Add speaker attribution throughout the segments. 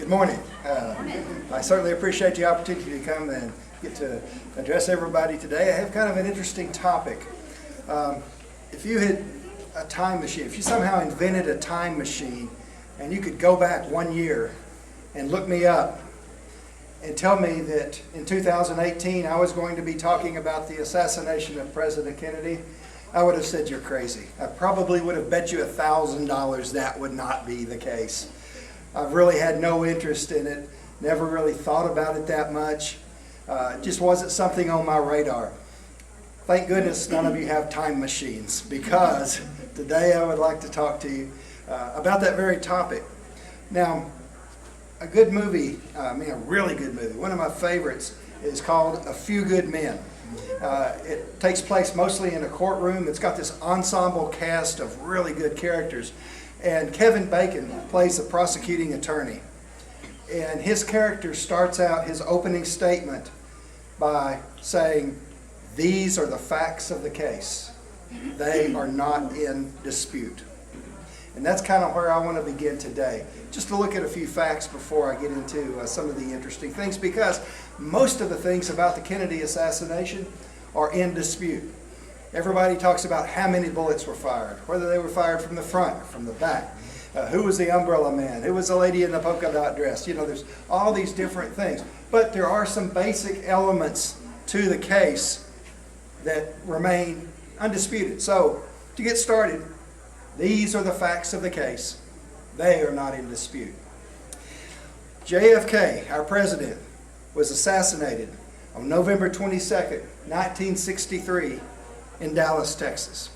Speaker 1: Good morning. I certainly appreciate the opportunity to come and get to address everybody today. I have kind of an interesting topic. If you had a time machine, if you somehow invented a time machine and you could go back 1 year and look me up and tell me that in 2018 I was going to be talking about the assassination of President Kennedy, I would have said you're crazy. I probably would have bet you $1,000 that would not be the case. I've really had no interest in it, never really thought about it that much. It just wasn't something on my radar. Thank goodness none of you have time machines, because today I would like to talk to you about that very topic. Now, a good movie, a really good movie, one of my favorites is called A Few Good Men. It takes place mostly in a courtroom. It's got this ensemble cast of really good characters. And Kevin Bacon plays the prosecuting attorney. And his character starts out his opening statement by saying, "These are the facts of the case. They are not in dispute." And that's kind of where I want to begin today. Just to look at a few facts before I get into some of the interesting things, because most of the things about the Kennedy assassination are in dispute. Everybody talks about how many bullets were fired, whether they were fired from the front or from the back, who was the umbrella man, who was the lady in the polka dot dress. You know, there's all these different things. But there are some basic elements to the case that remain undisputed. So, to get started, these are the facts of the case. They are not in dispute. JFK, our president, was assassinated on November 22nd, 1963, in Dallas, Texas.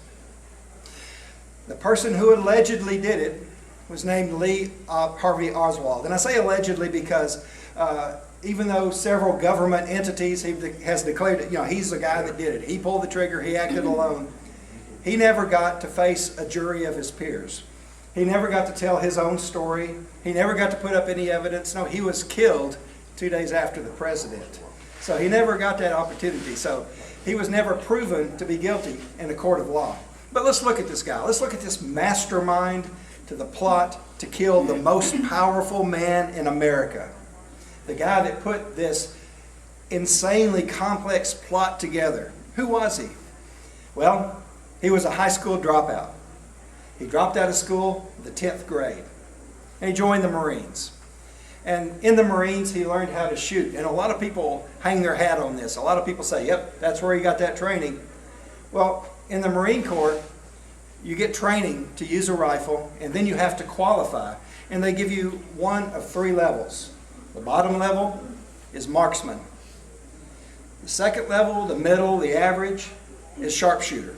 Speaker 1: The person who allegedly did it was named Harvey Oswald. And I say allegedly because even though several government entities has declared it, he's the guy that did it. He pulled the trigger, he acted alone. He never got to face a jury of his peers. He never got to tell his own story. He never got to put up any evidence. No, he was killed 2 days after the president. So he never got that opportunity. So he was never proven to be guilty in a court of law. But let's look at this guy. Let's look at this mastermind to the plot to kill the most powerful man in America. The guy that put this insanely complex plot together. Who was he? Well, he was a high school dropout. He dropped out of school in the 10th grade. And he joined the Marines. And in the Marines, he learned how to shoot. And a lot of people hang their hat on this. A lot of people say, yep, that's where he got that training. Well, in the Marine Corps, you get training to use a rifle, and then you have to qualify. And they give you one of 3 levels. The bottom level is marksman. The second level, the middle, the average, is sharpshooter.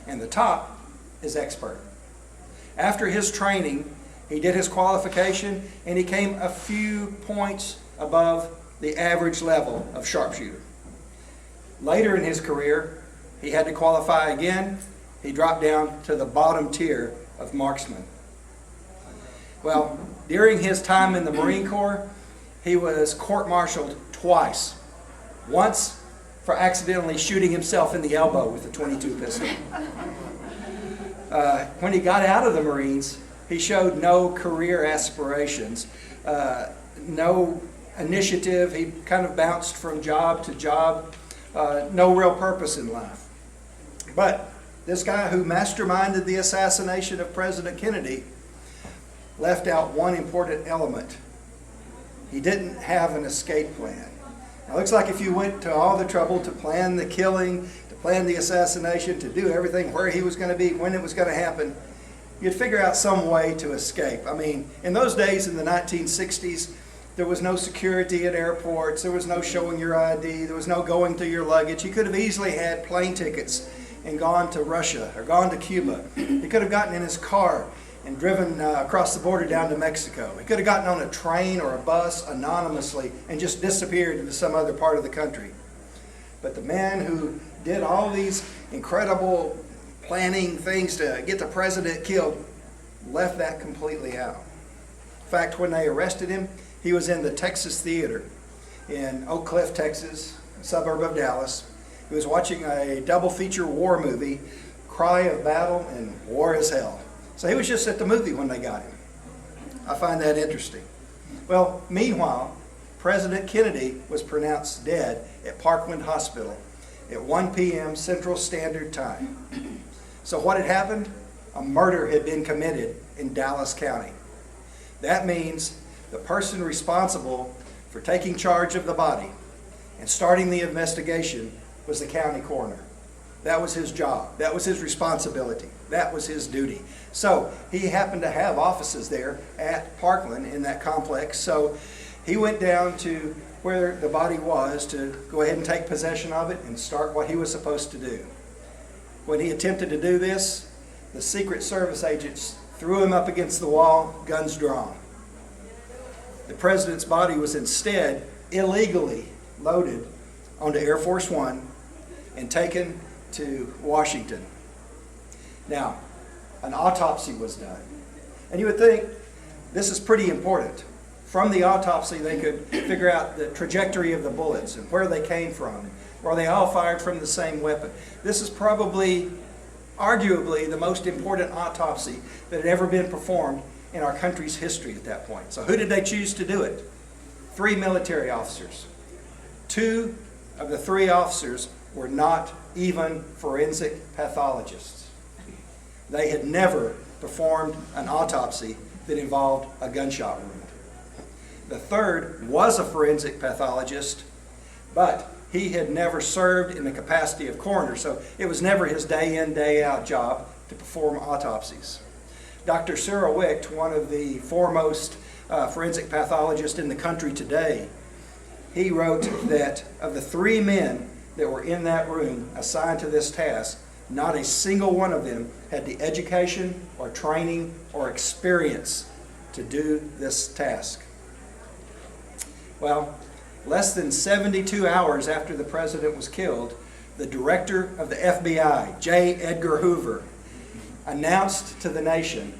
Speaker 1: And the top is expert. After his training, he did his qualification, and he came a few points above the average level of sharpshooter. Later in his career, he had to qualify again. He dropped down to the bottom tier of marksman. Well, during his time in the Marine Corps, he was court-martialed twice. Once for accidentally shooting himself in the elbow with a .22 pistol. When he got out of the Marines, he showed no career aspirations, no initiative. He kind of bounced from job to job, no real purpose in life. But this guy who masterminded the assassination of President Kennedy left out one important element. He didn't have an escape plan. Now, it looks like if you went to all the trouble to plan the killing, to plan the assassination, to do everything, where he was going to be, when it was going to happen, you'd figure out some way to escape. I mean, in those days, in the 1960s, there was no security at airports. There was no showing your ID. There was no going through your luggage. He could have easily had plane tickets and gone to Russia or gone to Cuba. He could have gotten in his car and driven across the border down to Mexico. He could have gotten on a train or a bus anonymously and just disappeared into some other part of the country. But the man who did all these incredible planning things to get the president killed left that completely out. In fact, when they arrested him, he was in the Texas Theater in Oak Cliff, Texas, a suburb of Dallas. He was watching a double feature war movie, Cry of Battle and War is Hell. So he was just at the movie when they got him. I find that interesting. Well, meanwhile, President Kennedy was pronounced dead at Parkland Hospital at 1 p.m. Central Standard Time. So what had happened? A murder had been committed in Dallas County. That means the person responsible for taking charge of the body and starting the investigation was the county coroner. That was his job. That was his responsibility. That was his duty. So he happened to have offices there at Parkland in that complex. So he went down to where the body was to go ahead and take possession of it and start what he was supposed to do. When he attempted to do this, the Secret Service agents threw him up against the wall, guns drawn. The president's body was instead illegally loaded onto Air Force One and taken to Washington. Now, an autopsy was done. And you would think this is pretty important. From the autopsy, they could figure out the trajectory of the bullets and where they came from. Were they all fired from the same weapon? This is probably, arguably, the most important autopsy that had ever been performed in our country's history at that point. So who did they choose to do it? 3 military officers. 2 of the 3 officers were not even forensic pathologists. They had never performed an autopsy that involved a gunshot wound. The 3rd was a forensic pathologist, but he had never served in the capacity of coroner, so it was never his day in, day out job to perform autopsies. Dr. Cyril Wicht, one of the foremost forensic pathologists in the country today, he wrote that of the 3 men that were in that room assigned to this task, not a single one of them had the education or training or experience to do this task. Well, less than 72 hours after the president was killed, the director of the FBI, J. Edgar Hoover, announced to the nation,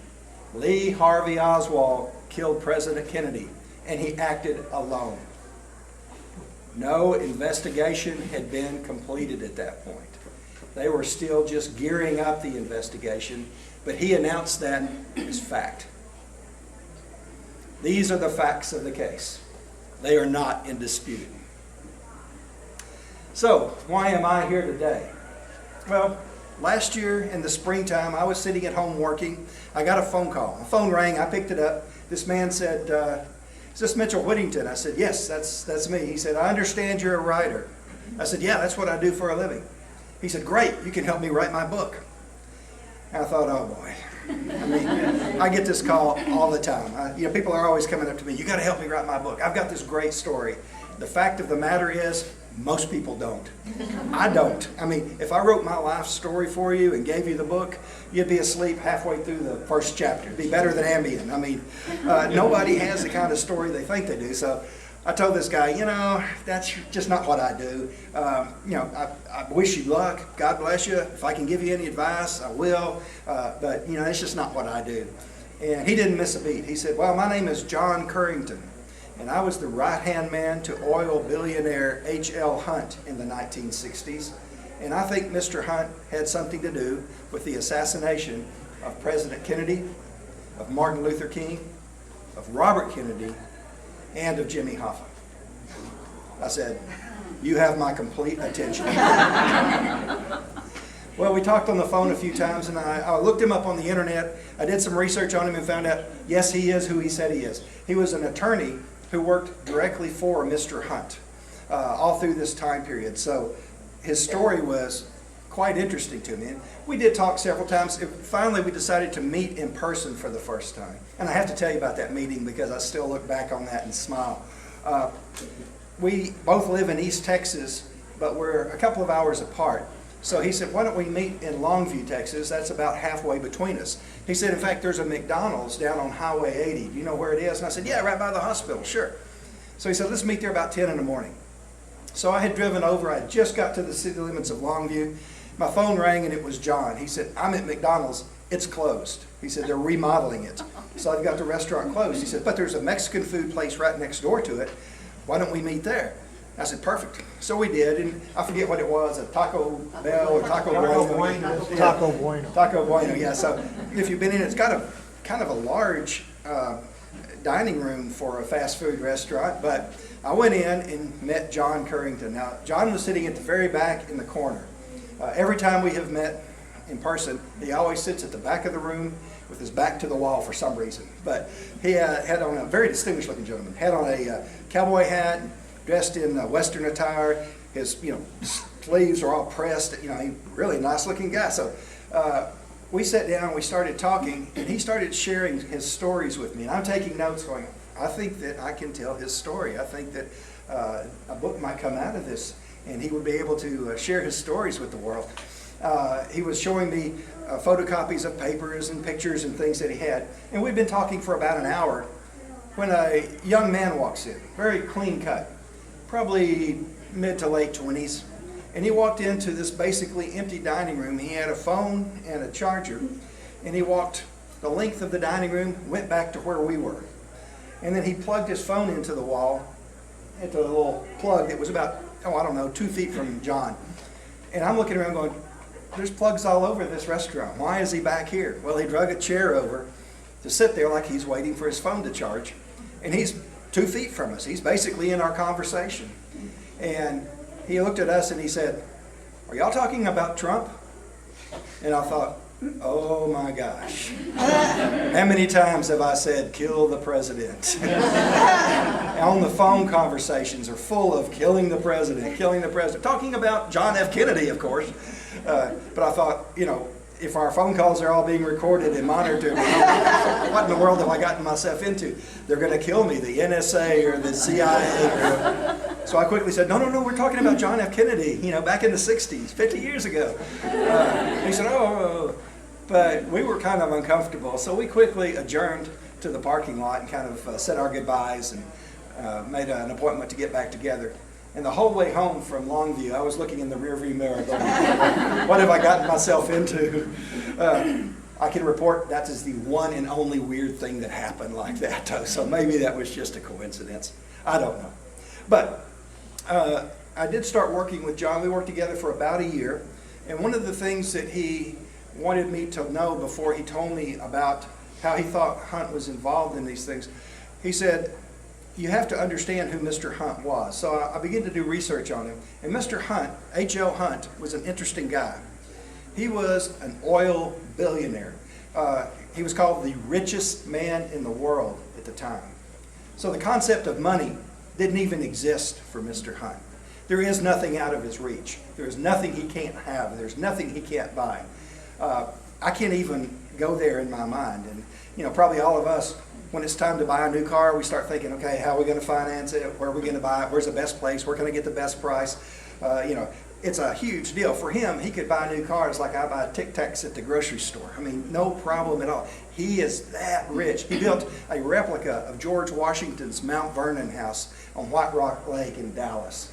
Speaker 1: Lee Harvey Oswald killed President Kennedy, and he acted alone. No investigation had been completed at that point. They were still just gearing up the investigation, but he announced that as fact. These are the facts of the case. They are not in dispute. So, why am I here today? Well, last year in the springtime, I was sitting at home working. I got a phone call. My phone rang. I picked it up. This man said, "Is this Mitchell Whittington?" I said, "Yes, that's me." He said, "I understand you're a writer." I said, "Yeah, that's what I do for a living." He said, "Great, you can help me write my book." And I thought, oh boy. I mean, I get this call all the time. People are always coming up to me, "You got to help me write my book. I've got this great story." The fact of the matter is, most people don't. I don't. I mean, if I wrote my life story for you and gave you the book, you'd be asleep halfway through the first chapter. It'd be better than Ambien. I mean, nobody has the kind of story they think they do. So I told this guy, that's just not what I do. I wish you luck. God bless you. If I can give you any advice, I will. But it's just not what I do. And he didn't miss a beat. He said, "Well, my name is John Currington, and I was the right-hand man to oil billionaire H.L. Hunt in the 1960s. And I think Mr. Hunt had something to do with the assassination of President Kennedy, of Martin Luther King, of Robert Kennedy, and of Jimmy Hoffa." I said, "You have my complete attention." Well, we talked on the phone a few times, and I looked him up on the internet. I did some research on him and found out, yes, he is who he said he is. He was an attorney who worked directly for Mr. Hunt all through this time period. So his story was quite interesting to me. And we did talk several times. Finally, we decided to meet in person for the first time. And I have to tell you about that meeting because I still look back on that and smile. We both live in East Texas, but we're a couple of hours apart. So he said, "Why don't we meet in Longview, Texas? That's about halfway between us." He said, "In fact, there's a McDonald's down on Highway 80. Do you know where it is?" And I said, "Yeah, right by the hospital." "Sure." So he said, "Let's meet there about 10 in the morning." So I had driven over. I just got to the city limits of Longview. My phone rang, and it was John. He said, "I'm at McDonald's. It's closed." He said, "They're remodeling it." So I've got the restaurant closed. He said, "But there's a Mexican food place right next door to it. Why don't we meet there?" I said, "Perfect." So we did, and I forget what it was, a Taco Bell or Taco Bueno.
Speaker 2: Taco Bueno.
Speaker 1: Taco Bueno, yeah. So if you've been in, it's got a kind of a large dining room for a fast food restaurant, but I went in and met John Currington. Now, John was sitting at the very back in the corner. Every time we have met in person, he always sits at the back of the room with his back to the wall for some reason. But he had on a very distinguished looking gentleman, had on a cowboy hat, dressed in Western attire. His sleeves are all pressed. He really nice looking guy. So we sat down, we started talking, and he started sharing his stories with me. And I'm taking notes going, I think that I can tell his story. I think that a book might come out of this, and he would be able to share his stories with the world. He was showing me photocopies of papers and pictures and things that he had. And we'd been talking for about an hour when a young man walks in, very clean cut, probably mid to late 20s. And he walked into this basically empty dining room. He had a phone and a charger. And he walked the length of the dining room, went back to where we were. And then he plugged his phone into the wall, into a little plug that was about, 2 feet from John. And I'm looking around going, there's plugs all over this restaurant. Why is he back here? Well, he drug a chair over to sit there like he's waiting for his phone to charge. And he's 2 feet from us. He's basically in our conversation. And he looked at us and he said, "Are y'all talking about Trump?" And I thought, oh my gosh. How many times have I said, kill the president? On the phone conversations are full of killing the president, talking about John F. Kennedy, of course. But I thought, if our phone calls are all being recorded and monitored, what in the world have I gotten myself into? They're going to kill me, the NSA or the CIA. So I quickly said, no, we're talking about John F. Kennedy, back in the 60s, 50 years ago. He said, oh. But we were kind of uncomfortable, so we quickly adjourned to the parking lot and kind of said our goodbyes and made an appointment to get back together. And the whole way home from Longview, I was looking in the rearview mirror going, what have I gotten myself into? I can report that is the one and only weird thing that happened like that. So maybe that was just a coincidence. I don't know. But I did start working with John. We worked together for about a year. And one of the things that he wanted me to know before he told me about how he thought Hunt was involved in these things, he said, you have to understand who Mr. Hunt was. So I began to do research on him. And Mr. Hunt, H.L. Hunt, was an interesting guy. He was an oil billionaire. He was called the richest man in the world at the time. So the concept of money didn't even exist for Mr. Hunt. There is nothing out of his reach. There is nothing he can't have. There's nothing he can't buy. I can't even go there in my mind. And, probably all of us, when it's time to buy a new car, we start thinking, okay, how are we going to finance it? Where are we going to buy it? Where's the best place? Where can I get the best price? It's a huge deal. For him, he could buy new cars like I buy Tic Tacs at the grocery store. I mean, no problem at all. He is that rich. He built a replica of George Washington's Mount Vernon house on White Rock Lake in Dallas.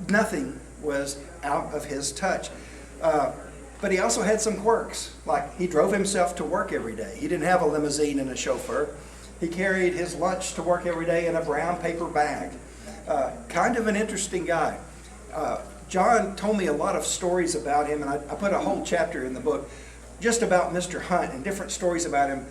Speaker 1: Nothing was out of his touch. But he also had some quirks, like he drove himself to work every day. He didn't have a limousine and a chauffeur. He carried his lunch to work every day in a brown paper bag. Kind of an interesting guy. John told me a lot of stories about him, and I put a whole chapter in the book just about Mr. Hunt and different stories about him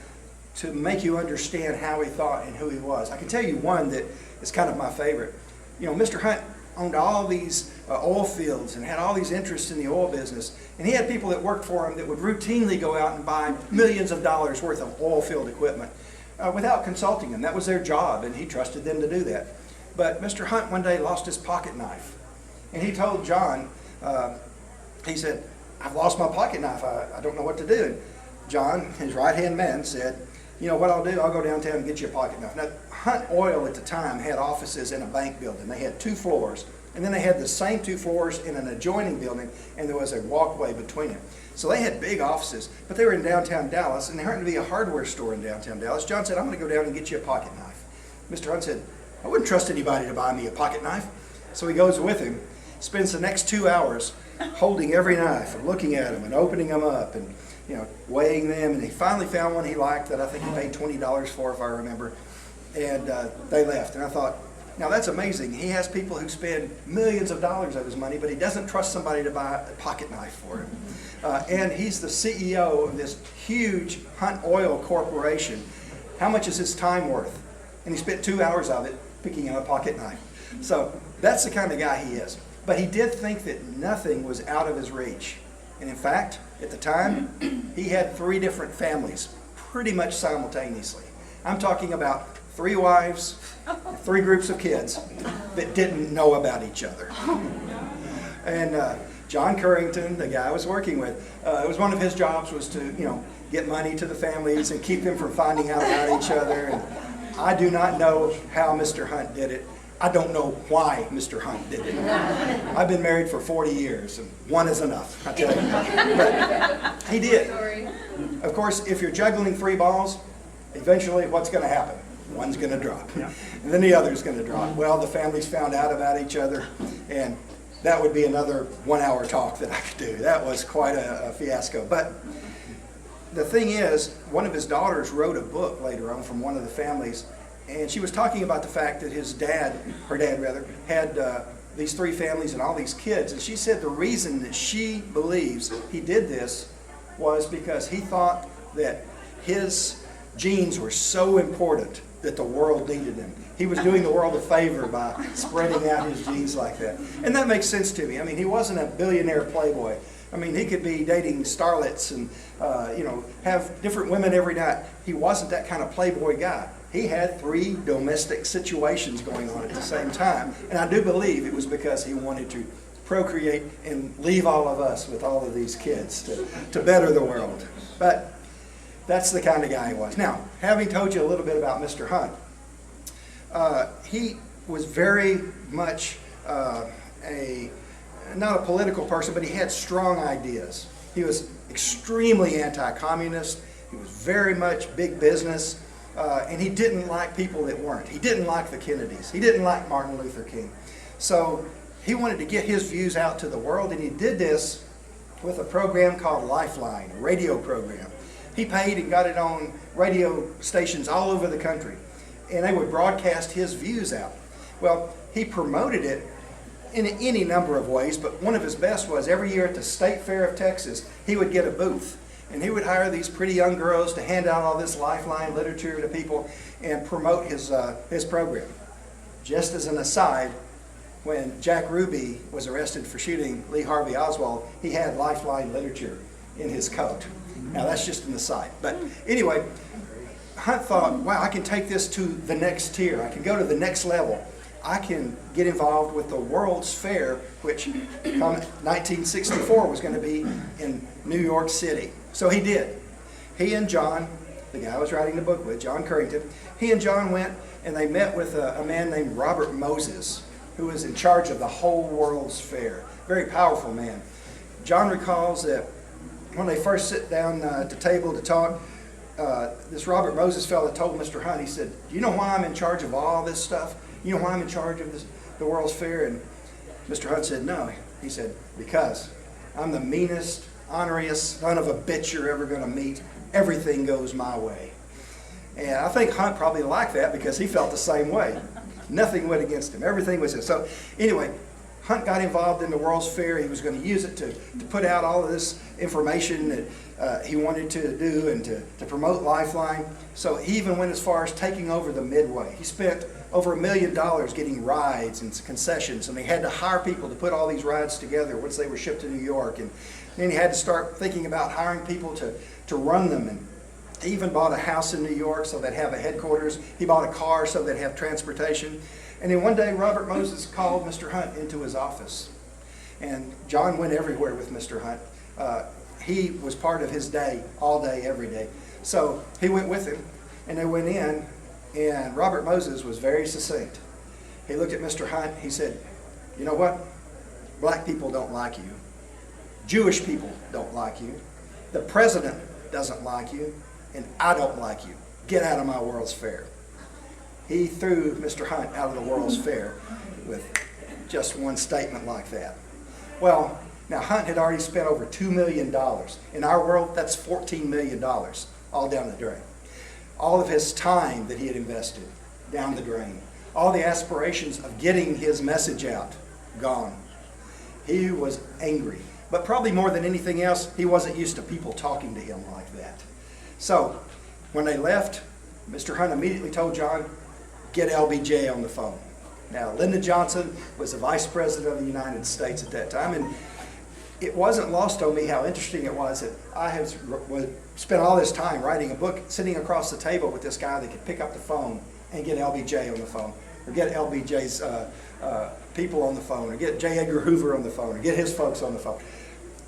Speaker 1: to make you understand how he thought and who he was. I can tell you one that is kind of my favorite. Mr. Hunt owned all these oil fields and had all these interests in the oil business. And he had people that worked for him that would routinely go out and buy millions of dollars worth of oil field equipment without consulting him. That was their job, and he trusted them to do that. But Mr. Hunt one day lost his pocket knife. And he told John, he said, I've lost my pocket knife. I don't know what to do. And John, his right-hand man, said, what I'll do, I'll go downtown and get you a pocket knife. Now, Hunt Oil at the time had offices in a bank building. They had 2 floors. And then they had the same 2 floors in an adjoining building, and there was a walkway between them. So they had big offices, but they were in downtown Dallas, and there happened to be a hardware store in downtown Dallas. John said, I'm going to go down and get you a pocket knife. Mr. Hunt said, I wouldn't trust anybody to buy me a pocket knife. So he goes with him, spends the next 2 hours holding every knife and looking at them and opening them up and weighing them. And he finally found one he liked that I think he paid $20 for, if I remember. And they left. And I thought, now that's amazing. He has people who spend millions of dollars of his money, but he doesn't trust somebody to buy a pocket knife for him. And he's the CEO of this huge Hunt Oil Corporation. how much is his time worth? And he spent 2 hours of it picking out a pocket knife. So that's the kind of guy he is. But he did think that nothing was out of his reach. And in fact, at the time, he had 3 different families pretty much simultaneously. I'm talking about 3 wives, 3 groups of kids that didn't know about each other. And John Currington, the guy I was working with, it was one of his jobs was to, get money to the families and keep them from finding out about each other. And I do not know how Mr. Hunt did it. I don't know why Mr. Hunt did it. I've been married for 40 years, and one is enough, I tell you. But he did. Of course, if you're juggling 3 balls, eventually what's going to happen? One's going to drop, and then the other's going to drop. Well, the families found out about each other, and that would be another 1-hour talk that I could do. That was quite a fiasco. But the thing is, one of his daughters wrote a book later on from one of the families, and she was talking about the fact that her dad had these 3 families and all these kids. And she said the reason that she believes he did this was because he thought that his genes were so important that the world needed them. He was doing the world a favor by spreading out his genes like that. And that makes sense to me. I mean, he wasn't a billionaire playboy. I mean, he could be dating starlets and, have different women every night. He wasn't that kind of playboy guy. He had 3 domestic situations going on at the same time. And I do believe it was because he wanted to procreate and leave all of us with all of these kids to better the world. But that's the kind of guy he was. Now, having told you a little bit about Mr. Hunt, he was very much not a political person, but he had strong ideas. He was extremely anti-communist. He was very much big business. And he didn't like people that weren't. He didn't like the Kennedys. He didn't like Martin Luther King. So he wanted to get his views out to the world, and he did this with a program called Lifeline, a radio program. He paid and got it on radio stations all over the country, and they would broadcast his views out. Well, he promoted it in any number of ways, but one of his best was every year at the State Fair of Texas, he would get a booth. And he would hire these pretty young girls to hand out all this Lifeline literature to people and promote his program. Just as an aside, when Jack Ruby was arrested for shooting Lee Harvey Oswald, he had Lifeline literature in his coat. Now that's just an aside. But anyway, Hunt thought, wow, I can take this to the next tier. I can go to the next level. I can get involved with the World's Fair, which come 1964 was going to be in New York City. So he did. He and John, the guy I was writing the book with, John Currington, he and John went and they met with a man named Robert Moses, who was in charge of the whole World's Fair. Very powerful man. John recalls that when they first sit down at the table to talk, this Robert Moses fellow told Mr. Hunt, he said, do you know why I'm in charge of all this stuff? You know why I'm in charge of the World's Fair? And Mr. Hunt said, no. He said, because I'm the meanest, honoriest son of a bitch you're ever going to meet. Everything goes my way. And I think Hunt probably liked that because he felt the same way. Nothing went against him. Everything was his. So anyway, Hunt got involved in the World's Fair. He was going to use it to put out all of this information that he wanted to do and to promote Lifeline. So he even went as far as taking over the Midway. He spent over $1 million getting rides and concessions, and they had to hire people to put all these rides together once they were shipped to New York. And then he had to start thinking about hiring people to run them. And he even bought a house in New York so they'd have a headquarters. He bought a car so they'd have transportation. And then one day, Robert Moses called Mr. Hunt into his office. And John went everywhere with Mr. Hunt. He was part of his day, all day, every day. So he went with him, and they went in, and Robert Moses was very succinct. He looked at Mr. Hunt. He said, you know what? Black people don't like you. Jewish people don't like you. The president doesn't like you, and I don't like you. Get out of my World's Fair. He threw Mr. Hunt out of the World's Fair with just one statement like that. Well, now Hunt had already spent over $2 million. In our world, that's $14 million, all down the drain. All of his time that he had invested, down the drain. All the aspirations of getting his message out, gone. He was angry. But probably more than anything else, he wasn't used to people talking to him like that. So, when they left, Mr. Hunt immediately told John, get LBJ on the phone. Now, Lyndon Johnson was the Vice President of the United States at that time, and it wasn't lost on me how interesting it was that I have spent all this time writing a book, sitting across the table with this guy that could pick up the phone and get LBJ on the phone, or get LBJ's people on the phone, or get J. Edgar Hoover on the phone, or get his folks on the phone.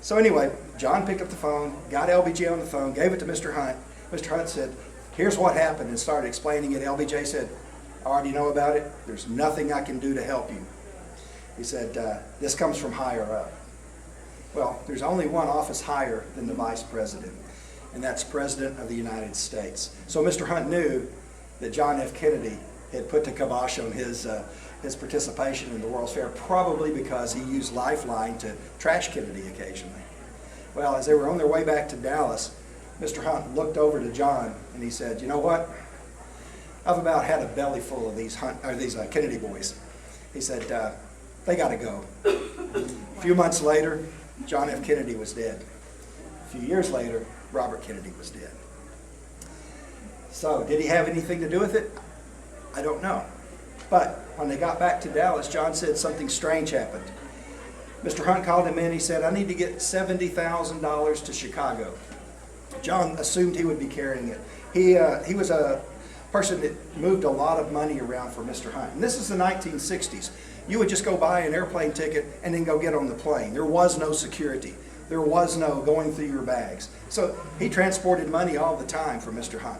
Speaker 1: So anyway, John picked up the phone, got LBJ on the phone, gave it to Mr. Hunt. Mr. Hunt said, here's what happened, and started explaining it. LBJ said, I already know about it. There's nothing I can do to help you. He said, this comes from higher up. Well, there's only one office higher than the Vice President, and that's President of the United States. So Mr. Hunt knew that John F. Kennedy had put the kibosh on his participation in the World's Fair, probably because he used Lifeline to trash Kennedy occasionally. Well, as they were on their way back to Dallas, Mr. Hunt looked over to John and he said, you know what? I've about had a belly full of these Kennedy boys. He said, they got to go. A few months later, John F. Kennedy was dead. A few years later, Robert Kennedy was dead. So, did he have anything to do with it? I don't know. But when they got back to Dallas, John said something strange happened. Mr. Hunt called him in. He said, I need to get $70,000 to Chicago. John assumed he would be carrying it. He was a person that moved a lot of money around for Mr. Hunt. And this is the 1960s. You would just go buy an airplane ticket and then go get on the plane. There was no security. There was no going through your bags. So he transported money all the time for Mr. Hunt.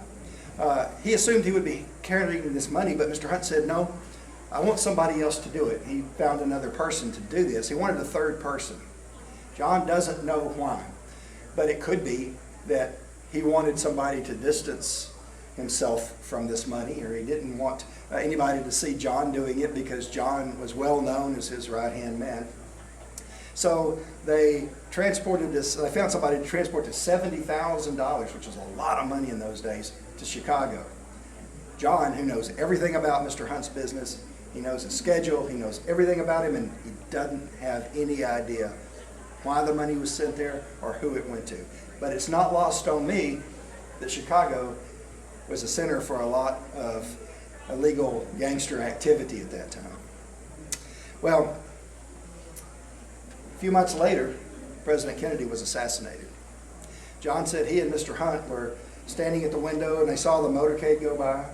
Speaker 1: He assumed he would be carrying this money, but Mr. Hunt said, no, I want somebody else to do it. He found another person to do this. He wanted a third person. John doesn't know why, but it could be that he wanted somebody to distance himself from this money, or he didn't want anybody to see John doing it because John was well known as his right-hand man. So they transported this, they found somebody to transport to $70,000, which was a lot of money in those days, to Chicago. John, who knows everything about Mr. Hunt's business, he knows his schedule, he knows everything about him, and he doesn't have any idea why the money was sent there or who it went to. But it's not lost on me that Chicago was a center for a lot of illegal gangster activity at that time. Well, a few months later, President Kennedy was assassinated. John said he and Mr. Hunt were standing at the window and they saw the motorcade go by.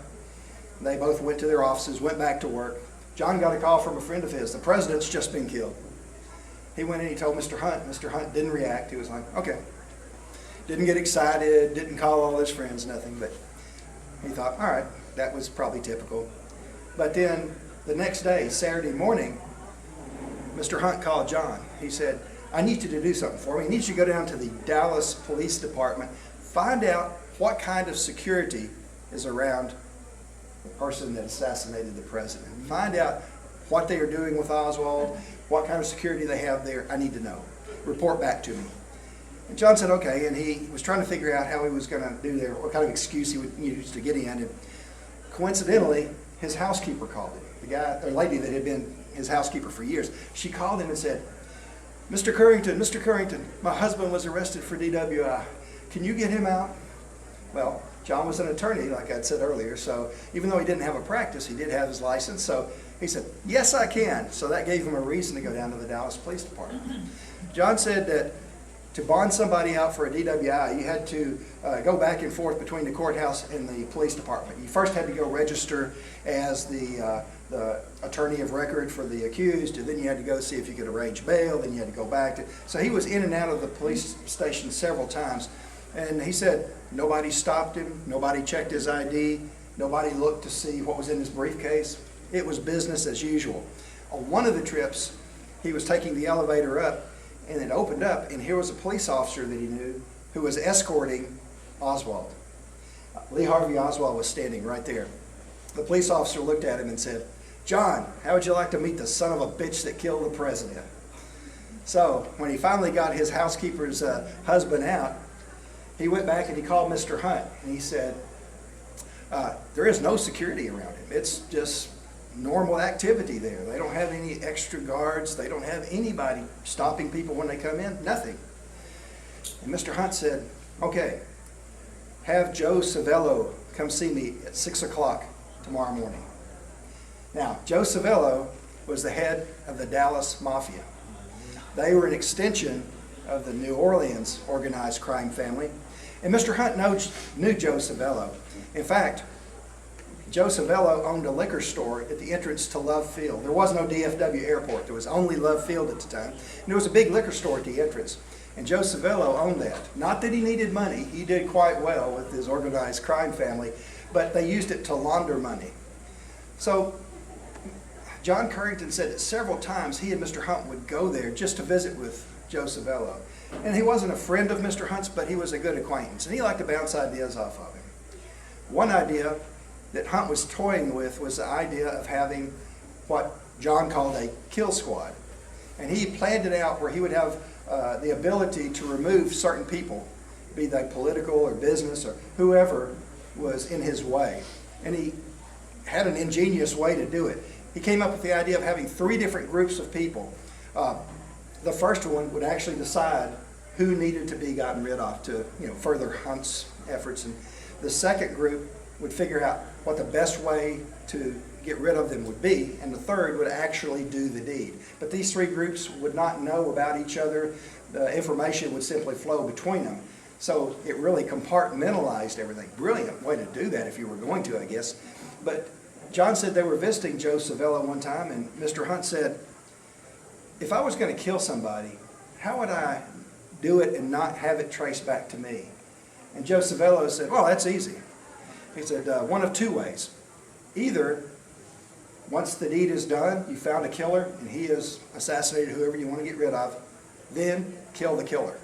Speaker 1: They both went to their offices, went back to work. John got a call from a friend of his. The president's just been killed. He went in and he told Mr. Hunt. Mr. Hunt didn't react. He was like, okay. Didn't get excited, didn't call all his friends, nothing, but he thought, all right, that was probably typical. But then the next day, Saturday morning, Mr. Hunt called John. He said, I need you to do something for me. I need you to go down to the Dallas Police Department, find out what kind of security is around the person that assassinated the president. Find out what they are doing with Oswald, what kind of security they have there. I need to know. Report back to me. And John said, okay, and he was trying to figure out how he was going to do there, what kind of excuse he would use to get in. And coincidentally, his housekeeper called him, the guy or lady that had been his housekeeper for years. She called him and said, Mr. Currington, my husband was arrested for DWI. Can you get him out? Well, John was an attorney, like I'd said earlier, so even though he didn't have a practice, he did have his license. So he said, yes, I can. So that gave him a reason to go down to the Dallas Police Department. John said that to bond somebody out for a DWI, you had to go back and forth between the courthouse and the police department. You first had to go register as the attorney of record for the accused, and then you had to go see if you could arrange bail, then you had to go back to... So he was in and out of the police station several times, and he said nobody stopped him, nobody checked his ID, nobody looked to see what was in his briefcase. It was business as usual. On one of the trips, he was taking the elevator up, and it opened up, and here was a police officer that he knew who was escorting Oswald. Lee Harvey Oswald was standing right there. The police officer looked at him and said, John, how would you like to meet the son of a bitch that killed the president? So when he finally got his housekeeper's husband out, he went back and he called Mr. Hunt, and he said, there is no security around him. It's just normal activity there. They don't have any extra guards. They don't have anybody stopping people when they come in. Nothing. And Mr. Hunt said, okay, have Joe Savello come see me at 6 o'clock tomorrow morning. Now, Joe Savello was the head of the Dallas Mafia. They were an extension of the New Orleans organized crime family. And Mr. Hunt knew Joe Savello. In fact, Joe Savello owned a liquor store at the entrance to Love Field. There was no DFW airport. There was only Love Field at the time. And there was a big liquor store at the entrance. And Joe Savello owned that. Not that he needed money. He did quite well with his organized crime family. But they used it to launder money. So John Currington said that several times he and Mr. Hunt would go there just to visit with Joe Savello. And he wasn't a friend of Mr. Hunt's, but he was a good acquaintance. And he liked to bounce ideas off of him. One idea that Hunt was toying with was the idea of having what John called a kill squad. And he planned it out where he would have the ability to remove certain people, be they political or business or whoever was in his way. And he had an ingenious way to do it. He came up with the idea of having 3 different groups of people. The first one would actually decide who needed to be gotten rid of to further Hunt's efforts. And the second group would figure out what the best way to get rid of them would be, and the third would actually do the deed. But these 3 groups would not know about each other. The information would simply flow between them. So it really compartmentalized everything. Brilliant way to do that if you were going to, I guess. But John said they were visiting Joe Savello one time, and Mr. Hunt said, if I was going to kill somebody, how would I do it and not have it traced back to me? And Joe Savello said, well, that's easy. He said, one of 2 ways. Either once the deed is done, you found a killer and he has assassinated whoever you want to get rid of, then kill the killer.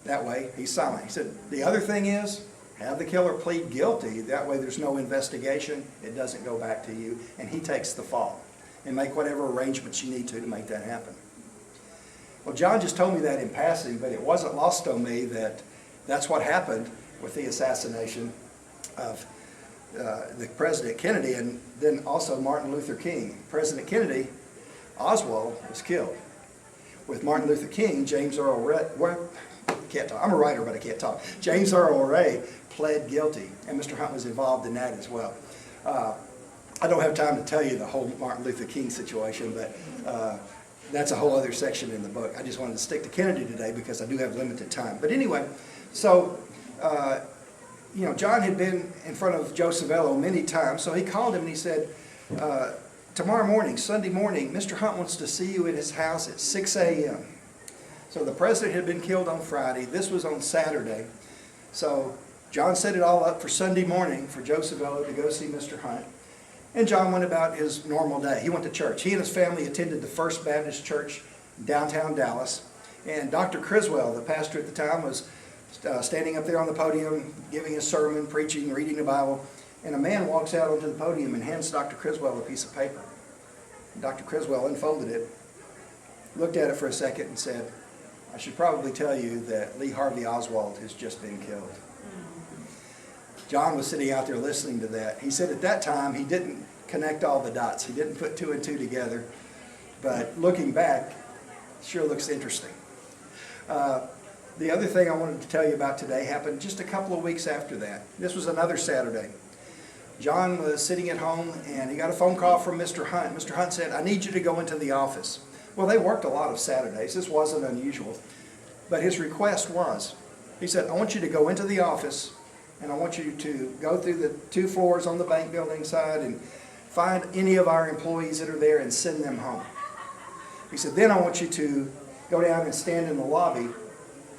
Speaker 1: That way he's silent. He said, the other thing is, have the killer plead guilty. That way there's no investigation. It doesn't go back to you. And he takes the fall. And make whatever arrangements you need to make that happen. Well, John just told me that in passing, but it wasn't lost on me that that's what happened with the assassination of the President Kennedy and then also Martin Luther King. President Kennedy, Oswald, was killed. With Martin Luther King, James Earl Ray, can't talk. I'm a writer, but I can't talk. James Earl Ray pled guilty, and Mr. Hunt was involved in that as well. I don't have time to tell you the whole Martin Luther King situation, but that's a whole other section in the book. I just wanted to stick to Kennedy today because I do have limited time. But anyway, so, John had been in front of Joe Savello many times, so he called him and he said, tomorrow morning, Sunday morning, Mr. Hunt wants to see you at his house at 6 a.m. So the president had been killed on Friday. This was on Saturday. So John set it all up for Sunday morning for Joe Savello to go see Mr. Hunt. And John went about his normal day. He went to church. He and his family attended the First Baptist Church downtown Dallas. And Dr. Criswell, the pastor at the time, was standing up there on the podium, giving his sermon, preaching, reading the Bible. And a man walks out onto the podium and hands Dr. Criswell a piece of paper. And Dr. Criswell unfolded it, looked at it for a second and said, I should probably tell you that Lee Harvey Oswald has just been killed. John was sitting out there listening to that. He said at that time he didn't connect all the dots. He didn't put 2 and 2 together. But looking back, it sure looks interesting. The other thing I wanted to tell you about today happened just a couple of weeks after that. This was another Saturday. John was sitting at home and he got a phone call from Mr. Hunt. Mr. Hunt said, I need you to go into the office. Well, they worked a lot of Saturdays. This wasn't unusual. But his request was, he said, I want you to go into the office and I want you to go through the 2 floors on the bank building side and find any of our employees that are there and send them home. He said, then I want you to go down and stand in the lobby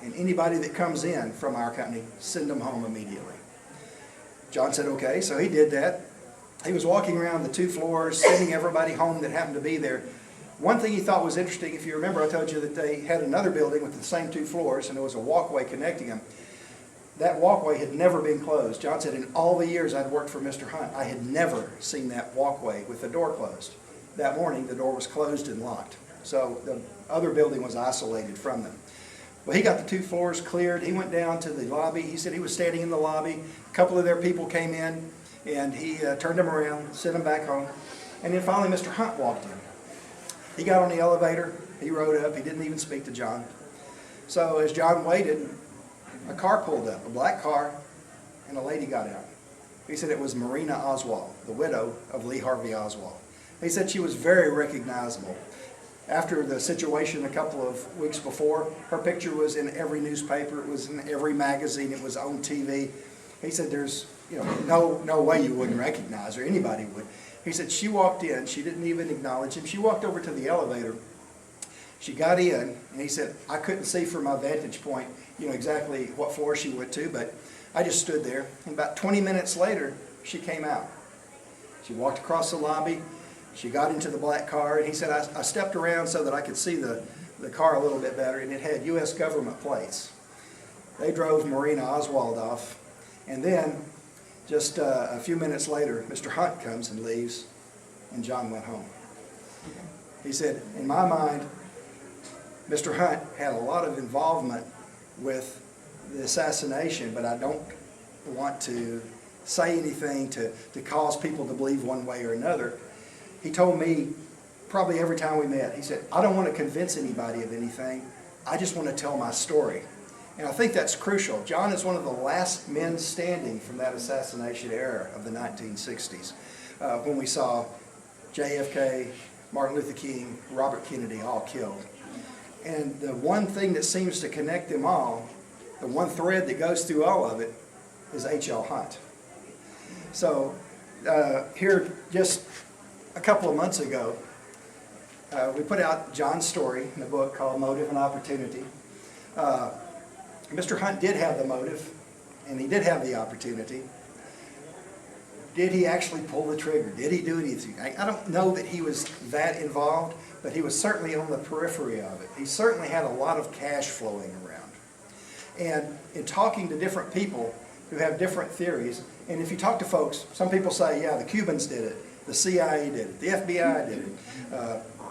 Speaker 1: and anybody that comes in from our company, send them home immediately. John said, okay, so he did that. He was walking around the 2 floors, sending everybody home that happened to be there. One thing he thought was interesting, if you remember, I told you that they had another building with the same 2 floors and there was a walkway connecting them. That walkway had never been closed. John said, in all the years I'd worked for Mr. Hunt, I had never seen that walkway with the door closed. That morning, the door was closed and locked. So the other building was isolated from them. Well, he got the 2 floors cleared. He went down to the lobby. He said he was standing in the lobby. A couple of their people came in, and he turned them around, sent them back home. And then finally, Mr. Hunt walked in. He got on the elevator. He rode up. He didn't even speak to John. So as John waited, a car pulled up, a black car, and a lady got out. He said it was Marina Oswald, the widow of Lee Harvey Oswald. He said she was very recognizable. After the situation a couple of weeks before, her picture was in every newspaper, it was in every magazine, it was on TV. He said there's no way you wouldn't recognize her, anybody would. He said she walked in, she didn't even acknowledge him. She walked over to the elevator, she got in, and he said, I couldn't see from my vantage point, exactly what floor she went to, but I just stood there. And about 20 minutes later, she came out. She walked across the lobby, she got into the black car, and he said, I stepped around so that I could see the car a little bit better, and it had U.S. government plates. They drove Marina Oswald off, and then just a few minutes later, Mr. Hunt comes and leaves, and John went home. He said, in my mind, Mr. Hunt had a lot of involvement with the assassination, but I don't want to say anything to cause people to believe one way or another. He told me probably every time we met, he said, I don't want to convince anybody of anything, I just want to tell my story. And I think that's crucial. John is one of the last men standing from that assassination era of the 1960s, when we saw JFK, Martin Luther King, Robert Kennedy all killed. And the one thing that seems to connect them all, the one thread that goes through all of it, is H.L. Hunt. So here just a couple of months ago, we put out John's story in a book called Motive and Opportunity. Mr. Hunt did have the motive, and he did have the opportunity. Did he actually pull the trigger? Did he do anything? I don't know that he was that involved, but he was certainly on the periphery of it. He certainly had a lot of cash flowing around. And in talking to different people who have different theories, and if you talk to folks, some people say, yeah, the Cubans did it, the CIA did it, the FBI did it,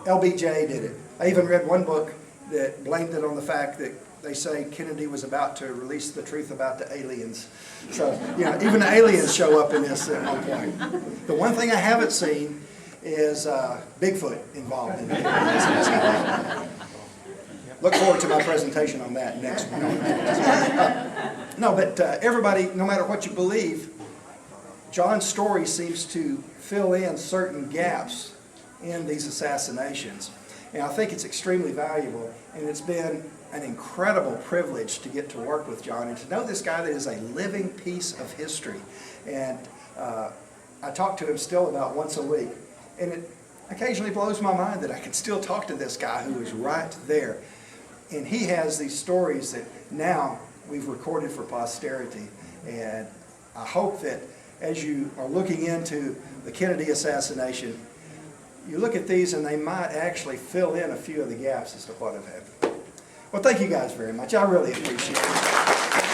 Speaker 1: LBJ did it. I even read one book that blamed it on the fact that they say Kennedy was about to release the truth about the aliens. So, even the aliens show up in this at one point. The one thing I haven't seen is Bigfoot involved in it. Look forward to my presentation on that next week. No, but everybody, no matter what you believe, John's story seems to fill in certain gaps in these assassinations. And I think it's extremely valuable, and it's been an incredible privilege to get to work with John and to know this guy that is a living piece of history. And I talk to him still about once a week, and it occasionally blows my mind that I can still talk to this guy who is right there. And he has these stories that now we've recorded for posterity, and I hope that as you are looking into the Kennedy assassination, you look at these and they might actually fill in a few of the gaps as to what have happened. Well, thank you guys very much. I really appreciate it.